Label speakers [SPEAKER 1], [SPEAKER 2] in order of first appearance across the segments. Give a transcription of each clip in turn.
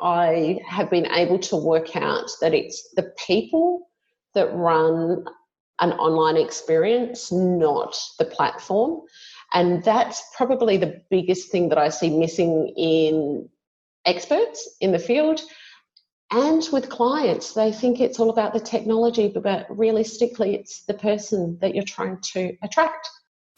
[SPEAKER 1] I have been able to work out that it's the people that run an online experience, not the platform. And that's probably the biggest thing that I see missing in experts in the field and with clients. They think it's all about the technology, but realistically, it's the person that you're trying to attract.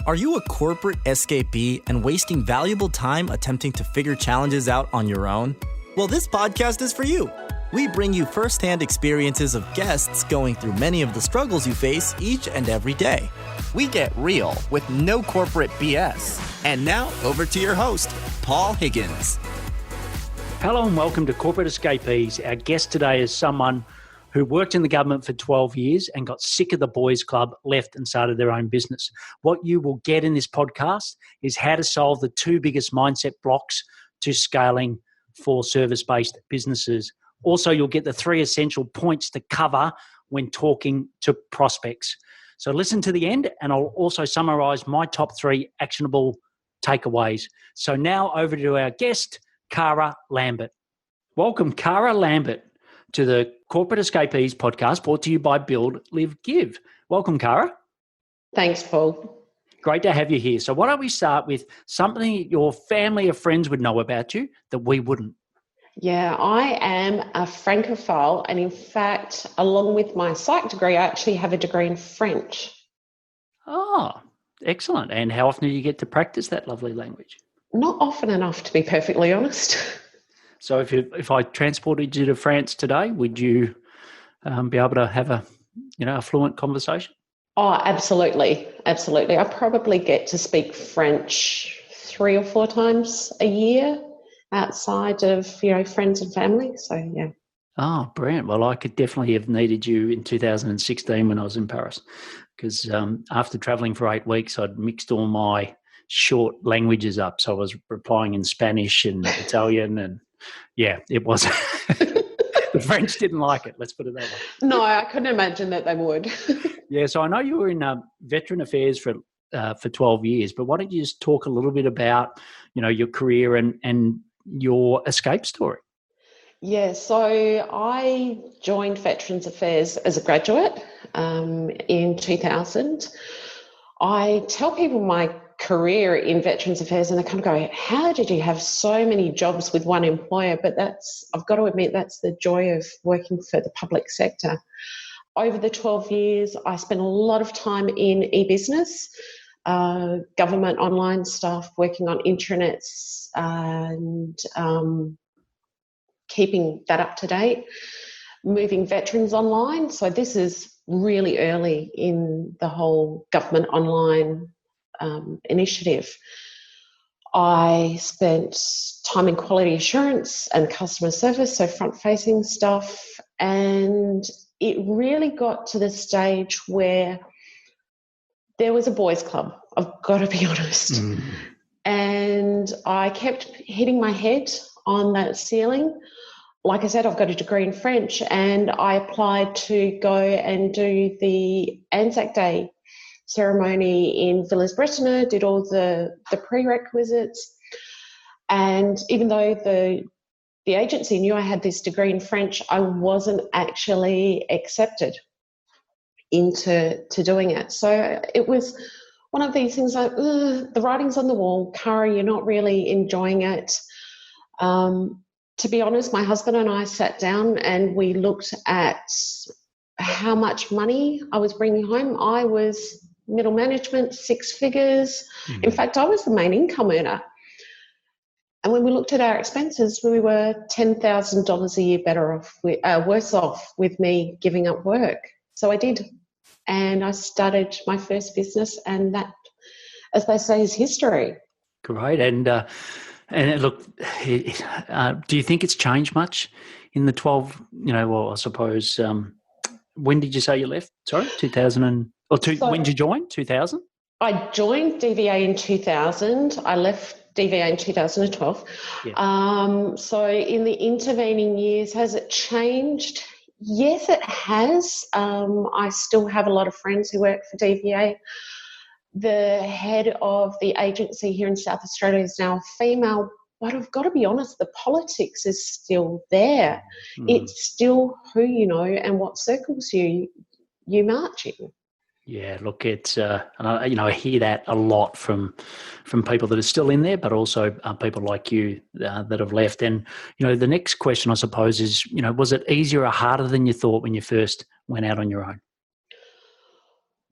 [SPEAKER 2] Are you a corporate escapee and wasting valuable time attempting to figure challenges out on your own? Well, this podcast is for you. We bring you firsthand experiences of guests going through many of the struggles you face each and every day. We get real with no corporate BS. And now, over to your host, Paul Higgins.
[SPEAKER 3] Hello and welcome to Corporate Escapees. Our guest today is someone who worked in the government for 12 years and got sick of the boys club, left and started their own business. What you will get in this podcast is how to solve the two biggest mindset blocks to scaling for service-based businesses. Also, you'll get the three essential points to cover when talking to prospects. So listen to the end, and I'll also summarize my top three actionable takeaways. So now over to our guest, Cara Lambert. Welcome, Cara Lambert, to the Corporate Escapees podcast, brought to you by Build, Live, Give. Welcome, Cara.
[SPEAKER 1] Thanks, Paul.
[SPEAKER 3] Great to have you here. So why don't we start with something your family or friends would know about you that we wouldn't?
[SPEAKER 1] Yeah, I am a Francophile, and in fact, along with my psych degree, I actually have a degree in French.
[SPEAKER 3] Oh, excellent. And how often do you get to practice that lovely language?
[SPEAKER 1] Not often enough, to be perfectly honest.
[SPEAKER 3] So if I transported you to France today, would you be able to have a fluent conversation?
[SPEAKER 1] Oh, absolutely. Absolutely. I probably get to speak French 3 or 4 times a year outside of, friends and family. So, yeah.
[SPEAKER 3] Oh, brilliant. Well, I could definitely have needed you in 2016 when I was in Paris, because after traveling for 8 weeks, I'd mixed all my short languages up. So I was replying in Spanish and Italian, and yeah, it was. The French didn't like it, let's put it that way.
[SPEAKER 1] No, I couldn't imagine that they would.
[SPEAKER 3] Yeah, so I know you were in veteran affairs for 12 years, but why don't you just talk a little bit about, your career and your escape story?
[SPEAKER 1] Yeah, so I joined Veterans Affairs as a graduate in 2000. I tell people my career in Veterans Affairs and they kind of go, how did you have so many jobs with one employer? But I've got to admit, that's the joy of working for the public sector. Over the 12 years, I spent a lot of time in e-business, government online stuff, working on intranets and keeping that up to date, moving veterans online. So this is really early in the whole government online initiative. I spent time in quality assurance and customer service, so front-facing stuff, and it really got to the stage where there was a boys' club, I've got to be honest. And I kept hitting my head on that ceiling. Like I said, I've got a degree in French, and I applied to go and do the Anzac Day ceremony in Villers-Bretonneux, did all the prerequisites. And even though the agency knew I had this degree in French, I wasn't actually accepted into doing it. So it was one of these things like, the writing's on the wall, Cara, you're not really enjoying it. To be honest, my husband and I sat down and we looked at how much money I was bringing home. I was middle management, 6 figures. In fact, I was the main income earner. And when we looked at our expenses, we were $10,000 a year worse off with me giving up work. So I did. And I started my first business, and that, as they say, is history.
[SPEAKER 3] Great. And look, do you think it's changed much in the 12, I suppose, when did you say you left? Sorry, 2000 when did you join? 2000?
[SPEAKER 1] I joined DVA in 2000. I left DVA in 2012. Yeah. So in the intervening years, has it changed? Yes, it has. I still have a lot of friends who work for DVA. The head of the agency here in South Australia is now a female, But I've got to be honest, the politics is still there.
[SPEAKER 3] Mm.
[SPEAKER 1] It's still who you know and what circles you march in.
[SPEAKER 3] Yeah, look, it's and I hear that a lot from people that are still in there, but also people like you that have left. And the next question, I suppose, is was it easier or harder than you thought when you first went out on your own?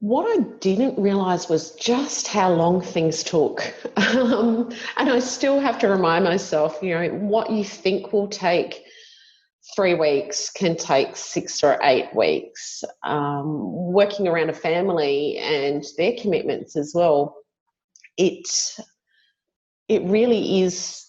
[SPEAKER 1] What I didn't realise was just how long things took. And I still have to remind myself, what you think will take 3 weeks can take 6 or 8 weeks. Working around a family and their commitments as well, it really is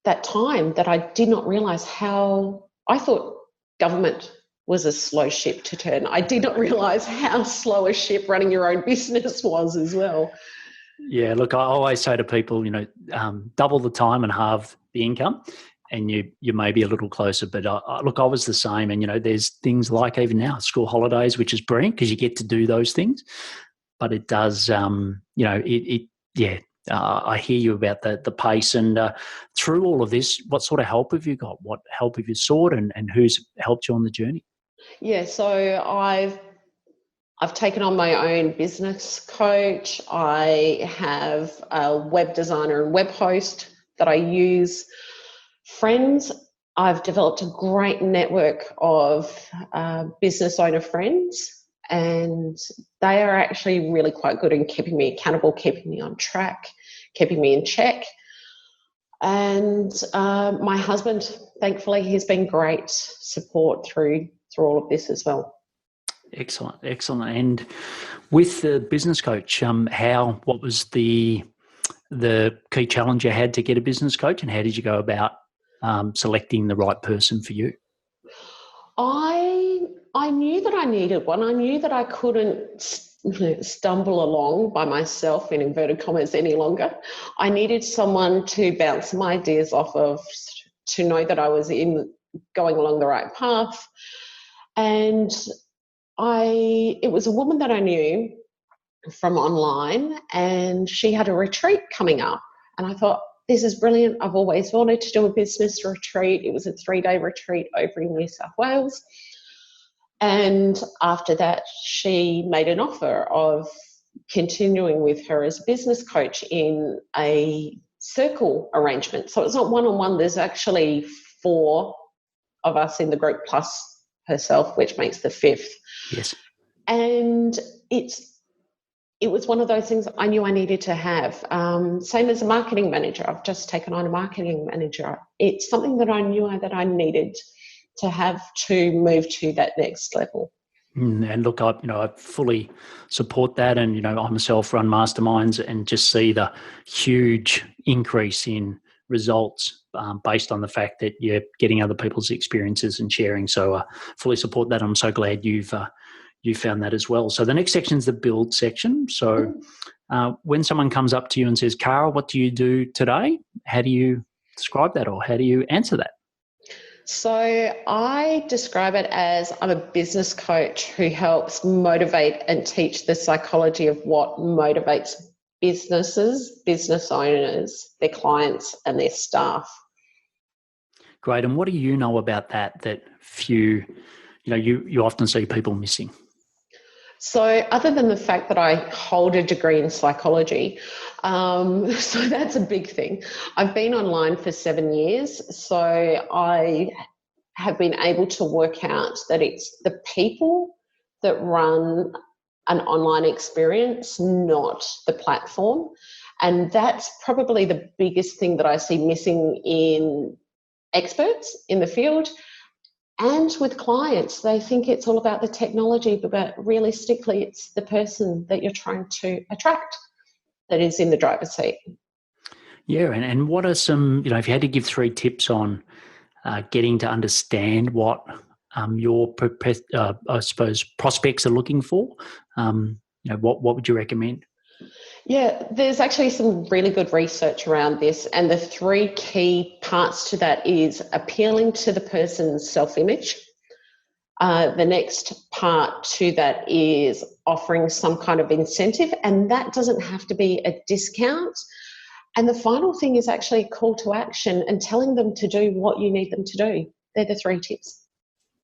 [SPEAKER 1] that time that I did not realise how I thought government was a slow ship to turn. I did not realise how slow a ship running your own business was as well.
[SPEAKER 3] Yeah, look, I always say to people, double the time and halve the income, and you may be a little closer. But look, I was the same, and there's things like even now school holidays, which is brilliant because you get to do those things. But it does, I hear you about the pace, and through all of this, what sort of help have you got? What help have you sought, and who's helped you on the journey?
[SPEAKER 1] Yeah, so I've taken on my own business coach. I have a web designer and web host that I use. Friends, I've developed a great network of business owner friends, and they are actually really quite good in keeping me accountable, keeping me on track, keeping me in check. And my husband, thankfully, he's been great support through all of this as well.
[SPEAKER 3] Excellent. And with the business coach, what was the key challenge you had to get a business coach, and how did you go about selecting the right person for you?
[SPEAKER 1] I knew that I needed one. I knew that I couldn't stumble along by myself, in inverted commas, any longer. I needed someone to bounce some ideas off of, to know that I was going along the right path. And it was a woman that I knew from online, and she had a retreat coming up. And I thought, this is brilliant. I've always wanted to do a business retreat. It was a 3-day retreat over in New South Wales. And after that, she made an offer of continuing with her as a business coach in a circle arrangement. So it's not one-on-one. There's actually 4 of us in the group plus herself, which makes the 5th.
[SPEAKER 3] Yes.
[SPEAKER 1] And it was one of those things I knew I needed to have. Same as a marketing manager. I've just taken on a marketing manager. It's something that I knew that I needed to have to move to that next level.
[SPEAKER 3] And look, I fully support that. And, I myself run masterminds and just see the huge increase in results based on the fact that you're getting other people's experiences and sharing. So fully support that. I'm so glad you found that as well. So the next section is the build section. So when someone comes up to you and says, Cara, what do you do today? How do you describe that, or how do you answer that?
[SPEAKER 1] So I describe it as I'm a business coach who helps motivate and teach the psychology of what motivates businesses, business owners, their clients and their staff.
[SPEAKER 3] Great. And what do you know about that few, you often see people missing?
[SPEAKER 1] So other than the fact that I hold a degree in psychology, so that's a big thing. I've been online for 7 years, so I have been able to work out that it's the people that run an online experience, not the platform. And that's probably the biggest thing that I see missing in experts in the field. And with clients, they think it's all about the technology, but realistically, it's the person that you're trying to attract that is in the driver's seat.
[SPEAKER 3] Yeah, and what are some, if you had to give 3 tips on getting to understand what your, I suppose, prospects are looking for, what would you recommend?
[SPEAKER 1] Yeah, there's actually some really good research around this, and the 3 key parts to that is appealing to the person's self-image. The next part to that is offering some kind of incentive, and that doesn't have to be a discount. And the final thing is actually a call to action and telling them to do what you need them to do. They're the 3 tips.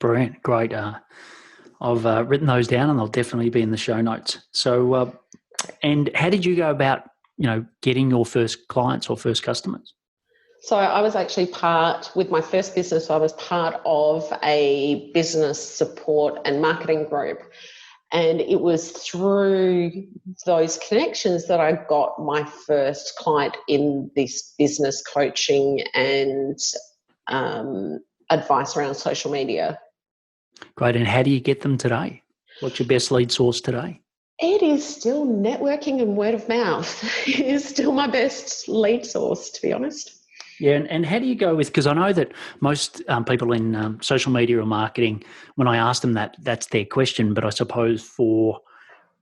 [SPEAKER 3] Brilliant. Great. I've written those down and they'll definitely be in the show notes. So, and how did you go about, getting your first clients or first customers?
[SPEAKER 1] So I was actually with my first business, I was part of a business support and marketing group. And it was through those connections that I got my first client in this business coaching and advice around social media.
[SPEAKER 3] Great. And how do you get them today? What's your best lead source today?
[SPEAKER 1] It is still networking and word of mouth. It is still my best lead source, to be honest.
[SPEAKER 3] Yeah, and how do you go with, because I know that most people in social media or marketing, when I ask them that, that's their question, but I suppose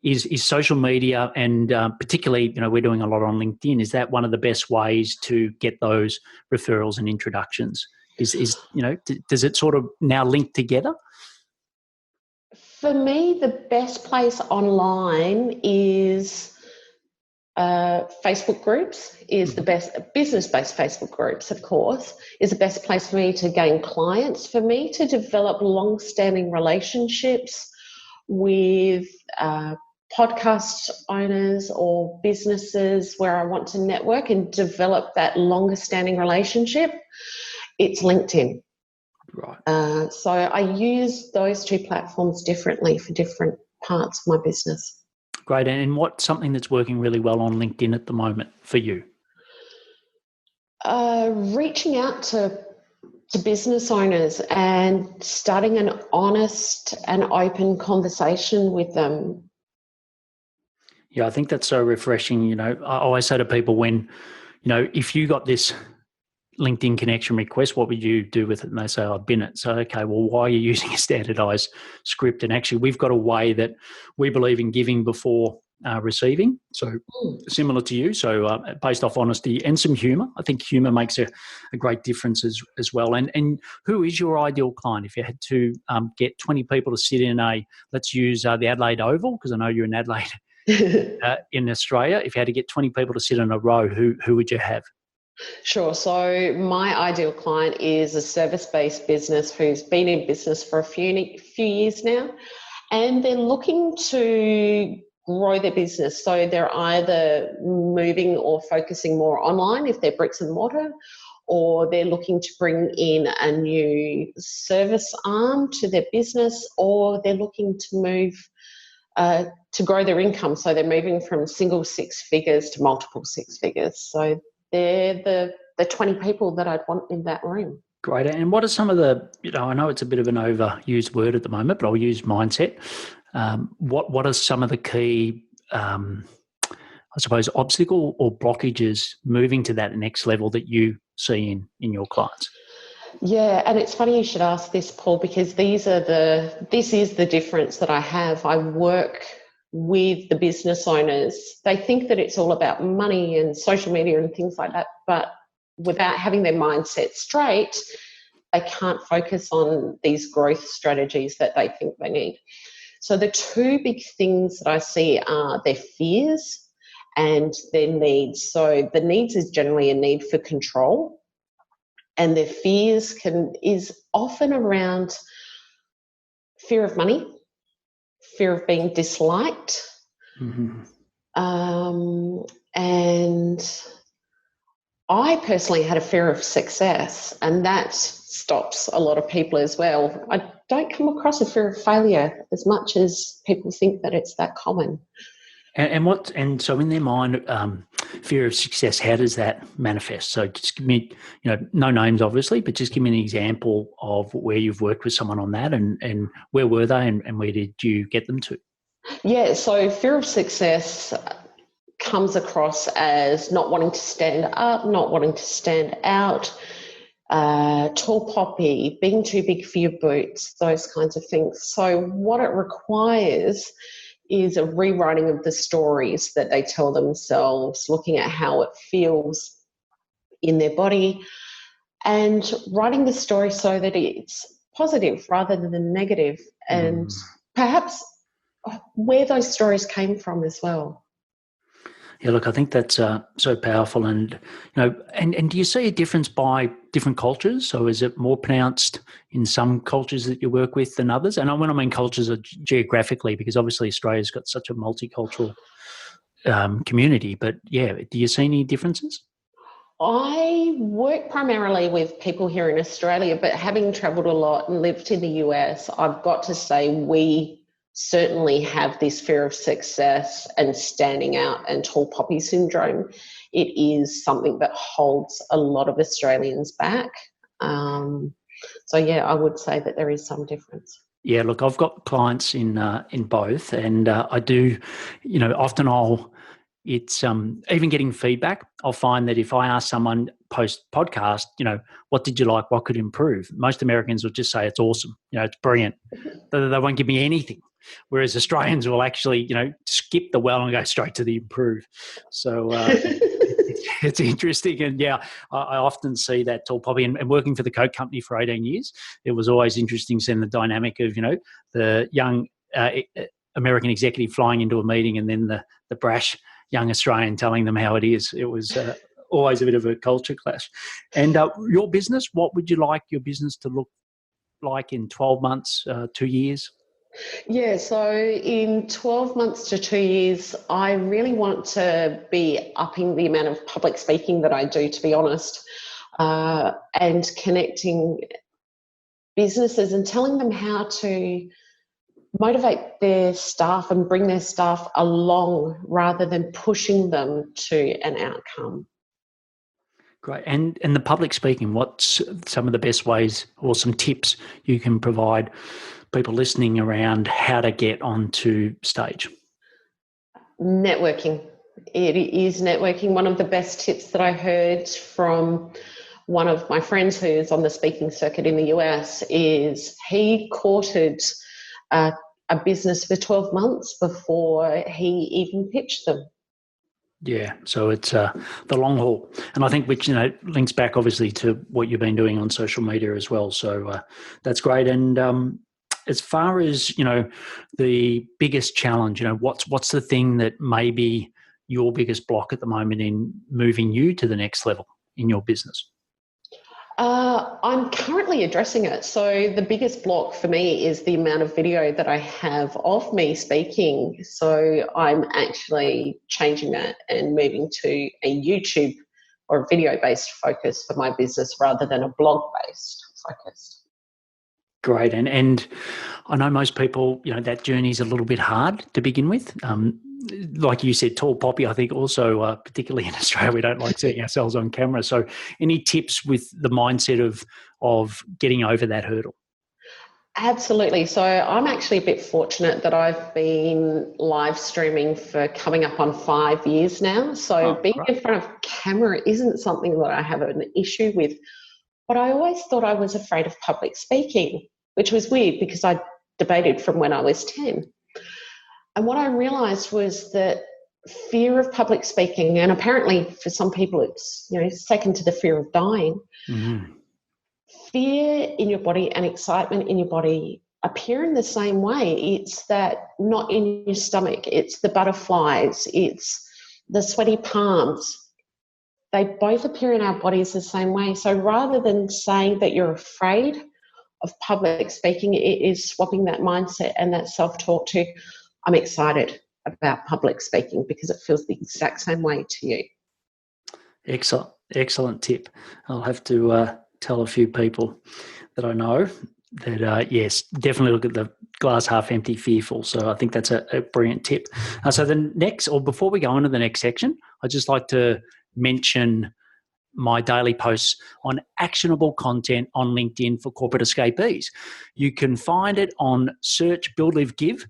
[SPEAKER 3] is social media and particularly, we're doing a lot on LinkedIn, is that one of the best ways to get those referrals and introductions? Does it sort of now link together?
[SPEAKER 1] For me, the best place online is Facebook groups is the best, business-based Facebook groups, of course, is the best place for me to gain clients, for me to develop long-standing relationships with podcast owners or businesses where I want to network and develop that longer-standing relationship. It's LinkedIn.
[SPEAKER 3] Right.
[SPEAKER 1] So I use those 2 platforms differently for different parts of my business.
[SPEAKER 3] Great. And what's something that's working really well on LinkedIn at the moment for you?
[SPEAKER 1] Reaching out to business owners and starting an honest and open conversation with them.
[SPEAKER 3] Yeah, I think that's so refreshing. I always say to people when, if you got this LinkedIn connection request, what would you do with it? And they say, I've been it. So, okay, well, why are you using a standardized script? And actually, we've got a way that we believe in giving before receiving. So similar to you. So based off honesty and some humor. I think humor makes a great difference as well. And who is your ideal client? If you had to get 20 people to sit in let's use the Adelaide Oval, because I know you're in Adelaide in Australia. If you had to get 20 people to sit in a row, who would you have?
[SPEAKER 1] Sure. So my ideal client is a service-based business who's been in business for a few years now, and they're looking to grow their business. So they're either moving or focusing more online if they're bricks and mortar, or they're looking to bring in a new service arm to their business, or they're looking to move to grow their income. So they're moving from single 6 figures to multiple 6 figures. So they're the 20 people that I'd want in that room.
[SPEAKER 3] Great. And what are some of the, I know it's a bit of an overused word at the moment, but I'll use mindset. What are some of the key, I suppose, obstacle or blockages moving to that next level that you see in your clients?
[SPEAKER 1] Yeah, and it's funny you should ask this, Paul, because this is the difference that I have. I work with the business owners. They think that it's all about money and social media and things like that, but without having their mindset straight, they can't focus on these growth strategies that they think they need. So the 2 big things that I see are their fears and their needs. So the needs is generally a need for control, and their fears is often around fear of money, fear of being disliked, and I personally had a fear of success, and that stops a lot of people as well. I don't come across a fear of failure as much as people think that it's that common.
[SPEAKER 3] And so in their mind, fear of success, how does that manifest? So just give me, no names obviously, but just give me an example of where you've worked with someone on that, and where were they and where did you get them to?
[SPEAKER 1] Yeah, so fear of success comes across as not wanting to stand up, not wanting to stand out, tall poppy, being too big for your boots, those kinds of things. So what it requires is a rewriting of the stories that they tell themselves, looking at how it feels in their body, and writing the story so that it's positive rather than negative, and perhaps where those stories came from as well.
[SPEAKER 3] Yeah, look, I think that's so powerful, and and do you see a difference by different cultures? So, is it more pronounced in some cultures that you work with than others? And when I mean cultures, are geographically, because obviously Australia's got such a multicultural community. But yeah, do you see any differences?
[SPEAKER 1] I work primarily with people here in Australia, but having travelled a lot and lived in the US, I've got to say we certainly have this fear of success and standing out and tall poppy syndrome. It is something that holds a lot of Australians back. So yeah, I would say that there is some difference.
[SPEAKER 3] Yeah, look, I've got clients in both, and I do, often it's even getting feedback. I'll find that if I ask someone post podcast, what did you like? What could improve? Most Americans will just say it's awesome. It's brilliant. They won't give me anything. Whereas Australians will actually, skip the well and go straight to the improve. So it's interesting. And yeah, I often see that tall poppy, and working for the Coke company for 18 years, it was always interesting seeing the dynamic of, the young American executive flying into a meeting and then the brash young Australian telling them how it is. It was always a bit of a culture clash. And your business, what would you like your business to look like in 12 months, 2 years?
[SPEAKER 1] Yeah, so in 12 months to 2 years, I really want to be upping the amount of public speaking that I do, to be honest, and connecting businesses and telling them how to motivate their staff and bring their staff along rather than pushing them to an outcome.
[SPEAKER 3] Great. And the public speaking, what's some of the best ways or some tips you can provide people listening around how to get onto stage?
[SPEAKER 1] Networking. It is networking. One of the best tips that I heard from one of my friends who's on the speaking circuit in the US is he courted a business for 12 months before he even pitched them.
[SPEAKER 3] Yeah, so it's the long haul, and I think which links back obviously to what you've been doing on social media as well. So that's great. And as far as the biggest challenge, what's the thing that may be your biggest block at the moment in moving you to the next level in your business?
[SPEAKER 1] I'm currently addressing it. So the biggest block for me is the amount of video that I have of me speaking. So I'm actually changing that and moving to a YouTube or a video-based focus for my business rather than a blog-based focus.
[SPEAKER 3] Great. And I know most people, that journey is a little bit hard to begin with. Like you said, tall poppy, I think also, particularly in Australia, we don't like seeing ourselves on camera. So any tips with the mindset of getting over that hurdle?
[SPEAKER 1] Absolutely. So I'm actually a bit fortunate that I've been live streaming for coming up on 5 years now. So being in front of camera isn't something that I have an issue with. But I always thought I was afraid of public speaking, which was weird because I debated from when I was 10. And what I realised was that fear of public speaking, and apparently for some people it's second to the fear of dying, fear in your body and excitement in your body appear in the same way. It's that knot in your stomach, it's the butterflies, it's the sweaty palms. They both appear in our bodies the same way. So rather than saying that you're afraid of public speaking, it is swapping that mindset and that self-talk to, I'm excited about public speaking because it feels the exact same way to you.
[SPEAKER 3] Excellent tip. I'll have to tell a few people that I know that, yes, definitely look at the glass half empty, fearful. So I think that's a brilliant tip. So the next, or before we go on to the next section, I'd just like to mention my daily posts on actionable content on LinkedIn for corporate escapees. You can find it on search Build, Live, Give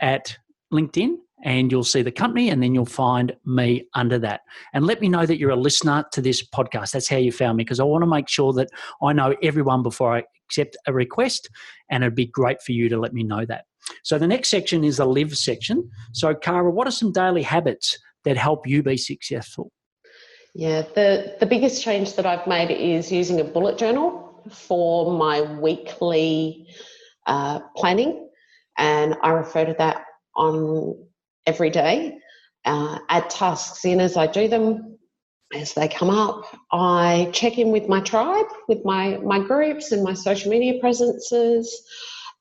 [SPEAKER 3] at LinkedIn, and you'll see the company, and then you'll find me under that. And let me know that you're a listener to this podcast. That's how you found me, because I want to make sure that I know everyone before I accept a request, and it'd be great for you to let me know that. So the next section is the live section. So Cara, what are some daily habits that help you be successful?
[SPEAKER 1] Yeah, the biggest change that I've made is using a bullet journal for my weekly planning, and I refer to that on every day. add tasks in as I do them, as they come up. I check in with my tribe, with my groups and my social media presences.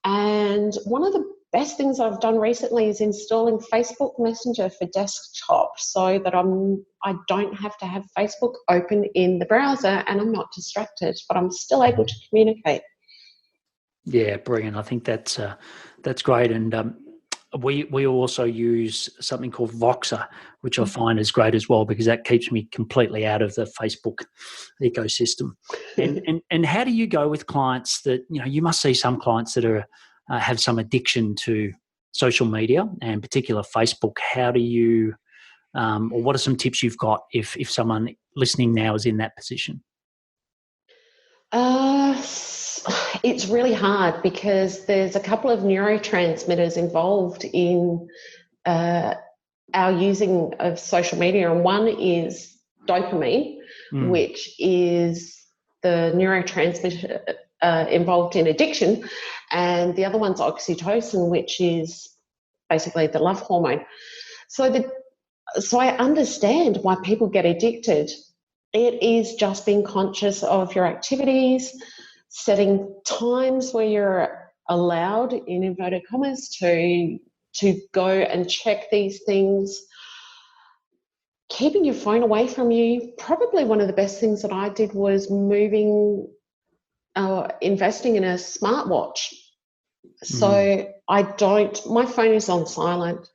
[SPEAKER 1] And one of the best things I've done recently is installing Facebook Messenger for desktop, so that I don't have to have Facebook open in the browser and I'm not distracted, but I'm still able to communicate.
[SPEAKER 3] Yeah, brilliant. I think that's great. And we also use something called Voxer, which I find is great as well, because that keeps me completely out of the Facebook ecosystem. And how do you go with clients that, you must see some clients that are have some addiction to social media, and particular Facebook. How do you, or what are some tips you've got if someone listening now is in that position?
[SPEAKER 1] It's really hard because there's a couple of neurotransmitters involved in our using of social media, and one is dopamine, which is the neurotransmitter involved in addiction, and the other one's oxytocin, which is basically the love hormone. So I understand why people get addicted. It is just being conscious of your activities, setting times where you're allowed, in inverted commas, to go and check these things. Keeping your phone away from you. Probably one of the best things that I did was investing in a smartwatch. So my phone is on silent,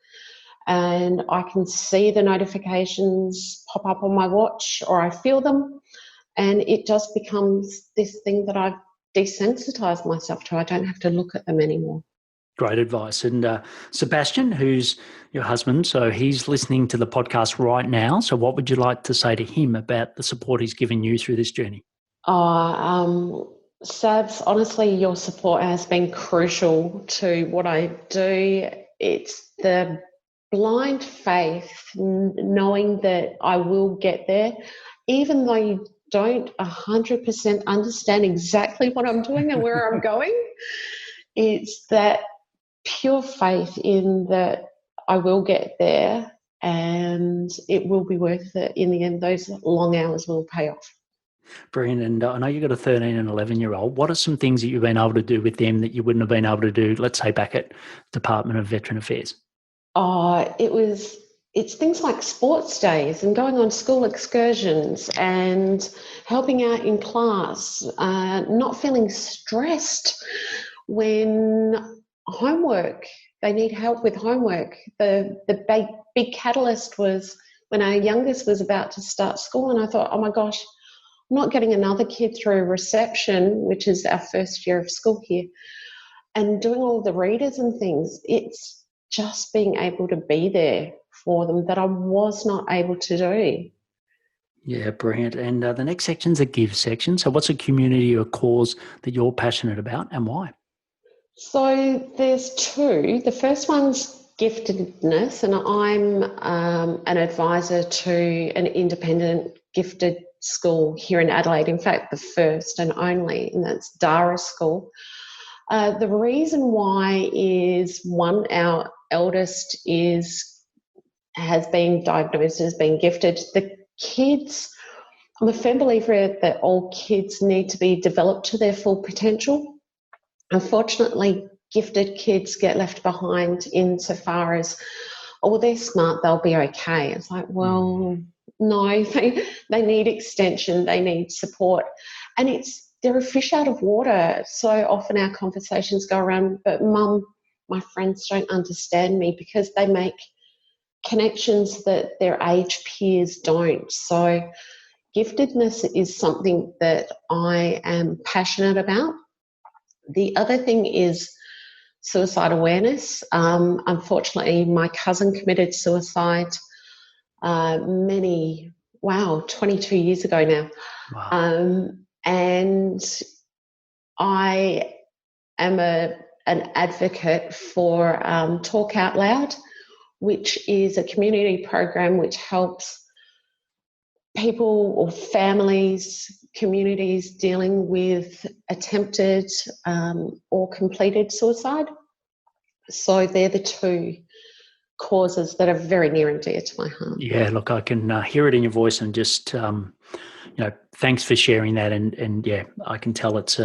[SPEAKER 1] and I can see the notifications pop up on my watch, or I feel them, and it just becomes this thing that I've desensitized myself to. I don't have to look at them anymore.
[SPEAKER 3] Great advice. And Sebastian, who's your husband, so he's listening to the podcast right now. So what would you like to say to him about the support he's given you through this journey?
[SPEAKER 1] Sabs, honestly, your support has been crucial to what I do. It's the blind faith, knowing that I will get there, even though you don't 100% understand exactly what I'm doing and where I'm going. It's that pure faith in that I will get there and it will be worth it in the end. Those long hours will pay off.
[SPEAKER 3] Brilliant. And I know you've got a 13 and 11-year-old. What are some things that you've been able to do with them that you wouldn't have been able to do, let's say, back at Department of Veteran Affairs?
[SPEAKER 1] It's things like sports days and going on school excursions and helping out in class, not feeling stressed when they need help with homework. The big catalyst was when our youngest was about to start school, and I thought, oh my gosh, I'm not getting another kid through reception, which is our first year of school here, and doing all the readers and things. It's just being able to be there for them that I was not able to do.
[SPEAKER 3] Yeah, brilliant. And the next section's a give section. So what's a community or cause that you're passionate about and why?
[SPEAKER 1] So there's two. The first one's giftedness, and I'm an advisor to an independent gifted school here in Adelaide. In fact, the first and only, and that's Dara School. The reason why is, one, our eldest has been diagnosed as being gifted. The kids, I'm a firm believer that all kids need to be developed to their full potential. Unfortunately, gifted kids get left behind insofar as, oh, well, they're smart, they'll be okay. It's like, well, no, they need extension, they need support. And they're a fish out of water. So often our conversations go around, but Mum, my friends don't understand me, because they make connections that their age peers don't. So giftedness is something that I am passionate about. The other thing is suicide awareness. Unfortunately, my cousin committed suicide 22 years ago now.
[SPEAKER 3] Wow.
[SPEAKER 1] And I am an advocate for Talk Out Loud, which is a community program which helps people or families, communities dealing with attempted or completed suicide. So they're the two causes that are very near and dear to my heart.
[SPEAKER 3] Yeah, look, I can hear it in your voice, and just thanks for sharing that. And yeah, I can tell it's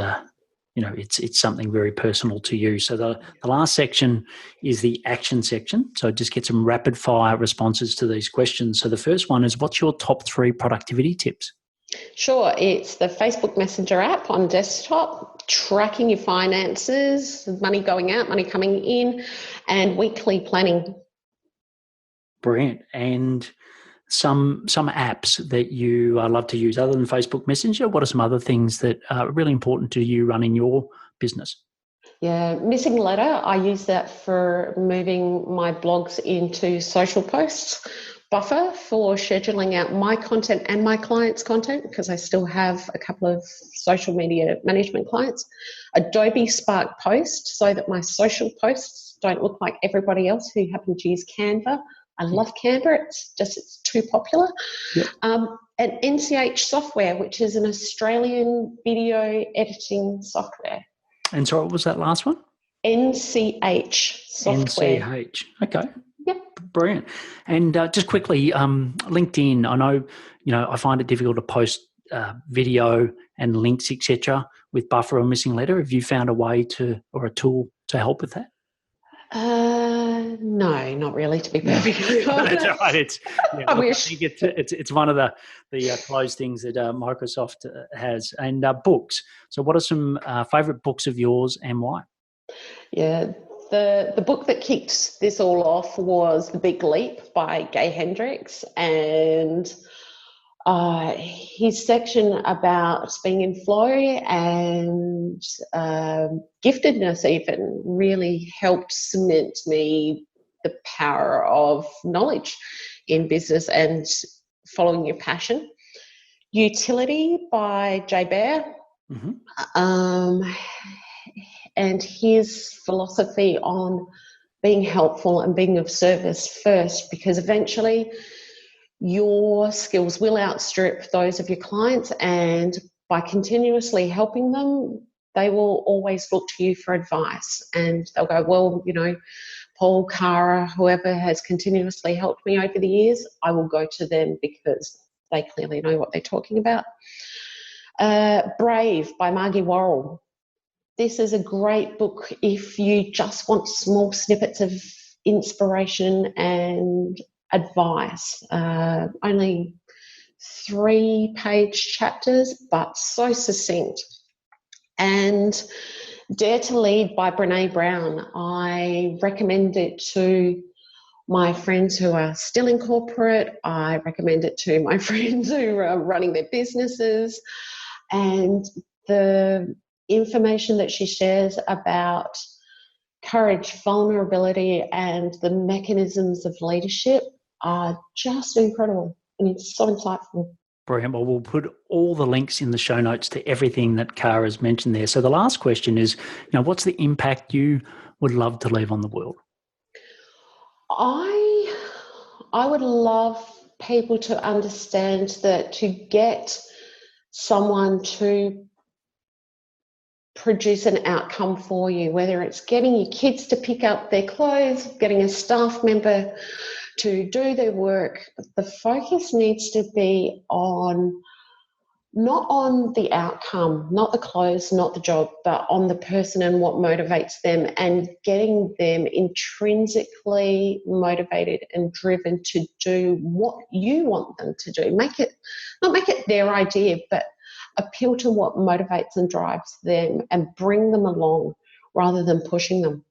[SPEAKER 3] it's something very personal to you. So the last section is the action section. So just get some rapid fire responses to these questions. So the first one is, what's your top 3 productivity tips?
[SPEAKER 1] Sure, it's the Facebook Messenger app on desktop, tracking your finances, money going out, money coming in, and weekly planning.
[SPEAKER 3] Brilliant. And some apps that you love to use other than Facebook Messenger? What are some other things that are really important to you running your business?
[SPEAKER 1] Yeah, Missing Letter, I use that for moving my blogs into social posts. Buffer for scheduling out my content and my clients' content, because I still have a couple of social media management clients. Adobe Spark Post, so that my social posts don't look like everybody else who happen to use Canva. I love Canva, it's too popular.
[SPEAKER 3] Yep.
[SPEAKER 1] And NCH Software, which is an Australian video editing software.
[SPEAKER 3] And so what was that last one?
[SPEAKER 1] NCH Software.
[SPEAKER 3] NCH. Okay.
[SPEAKER 1] Yep.
[SPEAKER 3] Brilliant. And just quickly, LinkedIn. I know, I find it difficult to post video and links, etc., with Buffer or Missing Letter. Have you found a way or a tool to help with that?
[SPEAKER 1] No, not really, to be perfectly honest.
[SPEAKER 3] That's right.
[SPEAKER 1] I wish.
[SPEAKER 3] I think it's one of the closed things that Microsoft has. And books. So what are some favourite books of yours and why?
[SPEAKER 1] Yeah, the book that kicked this all off was The Big Leap by Gay Hendricks, and his section about being in flow and giftedness even really helped cement me the power of knowledge in business and following your passion. Utility by Jay Baer. Mm-hmm. And his philosophy on being helpful and being of service first, because eventually your skills will outstrip those of your clients, and by continuously helping them, they will always look to you for advice, and they'll go, well, Paul, Cara, whoever has continuously helped me over the years, I will go to them because they clearly know what they're talking about. Brave by Margie Worrell. This is a great book if you just want small snippets of inspiration and advice. Only 3-page chapters, but so succinct. And Dare to Lead by Brené Brown. I recommend it to my friends who are still in corporate. I recommend it to my friends who are running their businesses. And the information that she shares about courage, vulnerability, and the mechanisms of leadership are just incredible, and it's so insightful.
[SPEAKER 3] Brilliant. Well, we'll put all the links in the show notes to everything that Cara's mentioned there. So the last question is, what's the impact you would love to leave on the world?
[SPEAKER 1] I would love people to understand that to get someone to produce an outcome for you, whether it's getting your kids to pick up their clothes, getting a staff member to do their work, the focus needs to be not on the outcome, not the clothes, not the job, but on the person and what motivates them, and getting them intrinsically motivated and driven to do what you want them to do. Not make it their idea, but appeal to what motivates and drives them and bring them along rather than pushing them.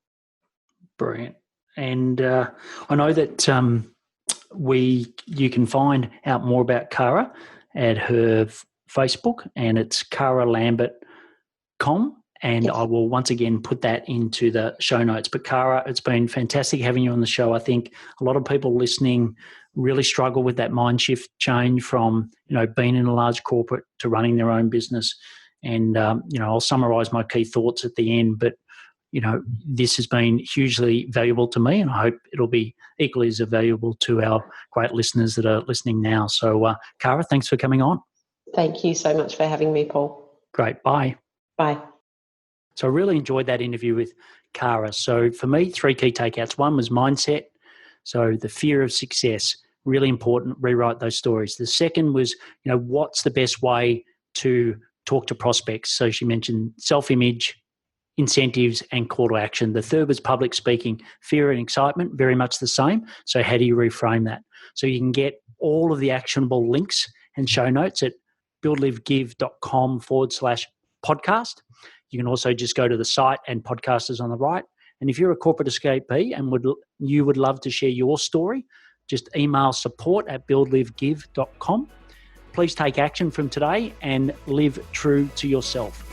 [SPEAKER 3] Brilliant. And I know that you can find out more about Cara at her Facebook, and it's caralambert.com, and yes. I will once again put that into the show notes. But Cara, it's been fantastic having you on the show. I think a lot of people listening really struggle with that mind shift change from being in a large corporate to running their own business. And I'll summarize my key thoughts at the end, but this has been hugely valuable to me, and I hope it'll be equally as valuable to our great listeners that are listening now. So Cara, thanks for coming on.
[SPEAKER 1] Thank you so much for having me, Paul.
[SPEAKER 3] Great. Bye.
[SPEAKER 1] Bye.
[SPEAKER 3] So I really enjoyed that interview with Cara. So for me, 3 key takeouts. One was mindset. So the fear of success, really important, rewrite those stories. The second was, what's the best way to talk to prospects? So she mentioned self-image, incentives, and call to action. The third was public speaking, fear and excitement, very much the same. So how do you reframe that? So you can get all of the actionable links and show notes at buildlivegive.com/podcast. You can also just go to the site and podcast is on the right. And if you're a corporate escapee and you would love to share your story, just email support@buildlivegive.com. Please take action from today and live true to yourself.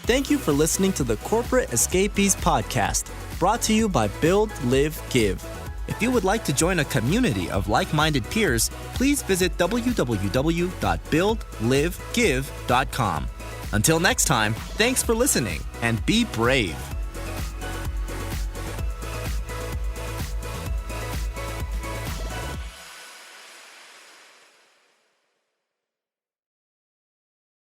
[SPEAKER 2] Thank you for listening to the Corporate Escapees podcast, brought to you by Build, Live, Give. If you would like to join a community of like-minded peers, please visit www.buildlivegive.com. Until next time, thanks for listening and be brave.